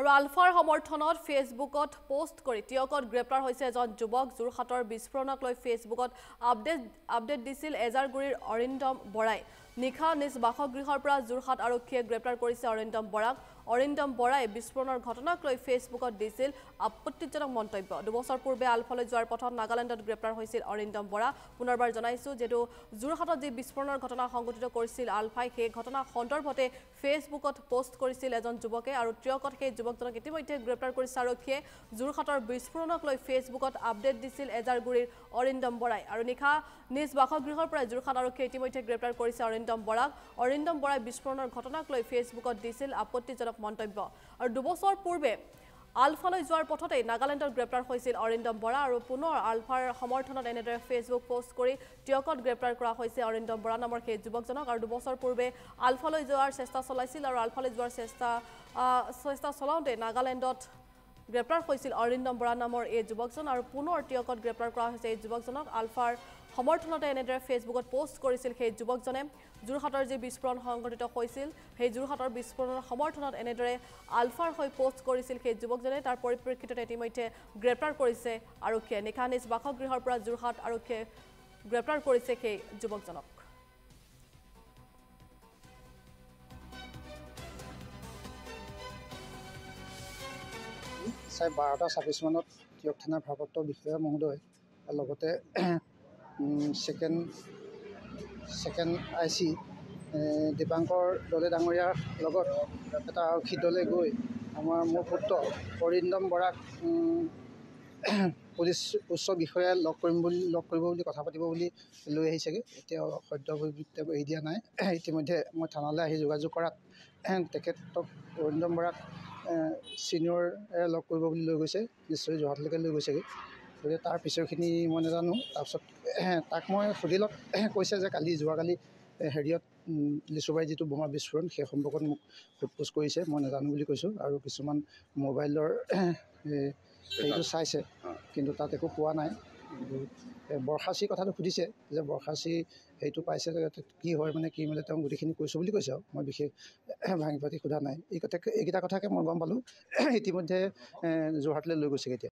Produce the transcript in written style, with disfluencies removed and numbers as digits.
আৰু আলফাৰ সমৰ্থনত ফেচবুকত পোষ্ট কৰি টিয়কত গ্ৰেপ্তাৰ হৈছে এজন যুৱক যোৰহাটৰ বিস্ফোৰণক লৈ ফেচবুকত আপডেট দিছিল এজাৰগুৰিৰ অৰিন্দম বৰাই নিখা নিজ বাসগৃহৰ পৰা যোৰহাট আৰক্ষীয়ে গ্ৰেপ্তাৰ কৰিছে অৰিন্দম বৰাই বিস্ফোৰণৰ ঘটনাক লৈ ফেচবুকত দিছিল আপত্তিজনক মন্তব্য 2 বছৰ পূৰ্বে আলফালৈ যোৱাৰ পথত নাগালেণ্ডত গ্ৰেপ্তাৰ হৈছিল অৰিন্দম বৰা পুনৰবাৰ জনাইছো যেটো যোৰহাটত যি বিস্ফোৰণৰ ঘটনা সংঘটিত কৰিছিল আলফাই সেই ঘটনা সন্দৰ্ভতে ফেচবুকত পোষ্ট কৰিছিল এজন যুৱকে আৰু টিয়কত সেই যুৱকজনক ইতিমধ্যে গ্ৰেপ্তাৰ কৰিছে আৰক্ষীয়ে যোৰহাটৰ বিস্ফোৰণক লৈ ফেচবুকত আপডেট দিছিল এজাৰগুৰিৰ অৰিন্দম বৰাই আৰু নিখা নিজ বাসগৃহৰ পৰা যোৰহাট আৰক্ষীয়ে ইতিমধ্যে গ্ৰেপ্তাৰ কৰিছে অৰিন্দম বৰাই বিস্ফোৰণৰ ঘটনাক লৈ ফেচবুকত দিছিল আপত্তিজনক মন্তব্য আৰু 2 বছৰ পূৰ্বে আলফালৈ যোৱাৰ পথতে নাগালেণ্ডত গ্ৰেপ্তাৰ হৈছিল অৰিন্দম বৰা আৰু পুনৰ আলফাৰ সমৰ্থনত এনেদৰে ফেচবুক পোষ্ট কৰি টিয়কত গ্ৰেপ্তাৰ কৰা হৈছে অৰিন্দম বৰা নামৰ সেই যুৱকজনক আৰু 2 বছৰ পূৰ্বে আলফালৈ যোৱাৰ চেষ্টা চলাইছিল আৰু আলফালৈ যোৱাৰ চেষ্টা চলাওঁতে নাগালেণ্ডত গ্ৰেপ্তাৰ হৈছিল অৰিন্দম বৰা নামৰ এই যুৱকজন আৰু পুনৰ টিয়কত গ্ৰেপ্তাৰ কৰা হৈছে এই যুৱকজনক আলফাৰ সমৰ্থনতে এনেদৰে ফেচবুকত পোষ্ট কৰিছিল সেই যুৱকজনে যোৰহাটৰ যি বিস্ফোৰণ সংঘটিত হৈছিল সেই যোৰহাটৰ বিস্ফোৰণৰ সমৰ্থনত এনেদৰে আলফাৰ হৈ পোষ্ট কৰিছিল সেই যুৱকজনে তাৰ পৰিপ্ৰেক্ষিতত ইতিমধ্যে গ্ৰেপ্তাৰ কৰিছে আৰক্ষীয়ে নিখা নিজ বাসগৃহৰ পৰা যোৰহাট আৰক্ষীয়ে গ্ৰেপ্তাৰ কৰিছে সেই যুৱকজনক চাই 12:26 মানত টিয়ক থানাৰ ভাৰপ্ৰাপ্ত বিষয়া মহোদয় লগতে ছেকেণ্ড IC দীপাংকৰ দলে ডাঙৰীয়াৰ লগত এটা আৰক্ষী দলে গৈ মোৰ পুত্ৰ অৰিন্দম বৰাক পুলিচ উচ্চ বিষয়াই লগ কৰিব বুলি কথা পাতিব বুলি লৈ আহিছেগৈ এতিয়া সদ্যহতে এৰি দিয়া নাই ইতিমধ্যে মই থানালৈ আহি যোগাযোগ কৰাত তেখেতক অৰিন্দম বৰাক ছিনিয়ৰ লগ কৰিব বুলি লৈ গৈছে নিশ্চয় যোৰহাটলৈকে লৈ গৈছেগৈ গতিকে তাৰ পিছৰখিনি মই নাজানো তাৰপিছত তাক মই সুধিলত কৈছে যে যোৱাকালি হেৰিয়ত লিচুবাৰীত যিটো বোমা বিস্ফোৰণ সেই সম্পৰ্কত মোক সোধ-পোছ কৰিছে মই নাজানো বুলি কৈছোঁ আৰু কিছুমান মোবাইলৰ হেৰিটো চাইছে কিন্তু তাত একো পোৱা নাই বৰখাচী কথাটো সুধিছে যে বৰখাচী সেইটো পাইছে কি হয় মানে কি মেলে তেওঁ গোটেইখিনি কৈছোঁ বুলি কৈছে আৰু মই বিশেষ ভাঙি পাতি সোধা নাই এইকেইটা কথাকে মই গম পালোঁ ইতিমধ্যে যোৰহাটলৈ লৈ গৈছেগৈ এতিয়া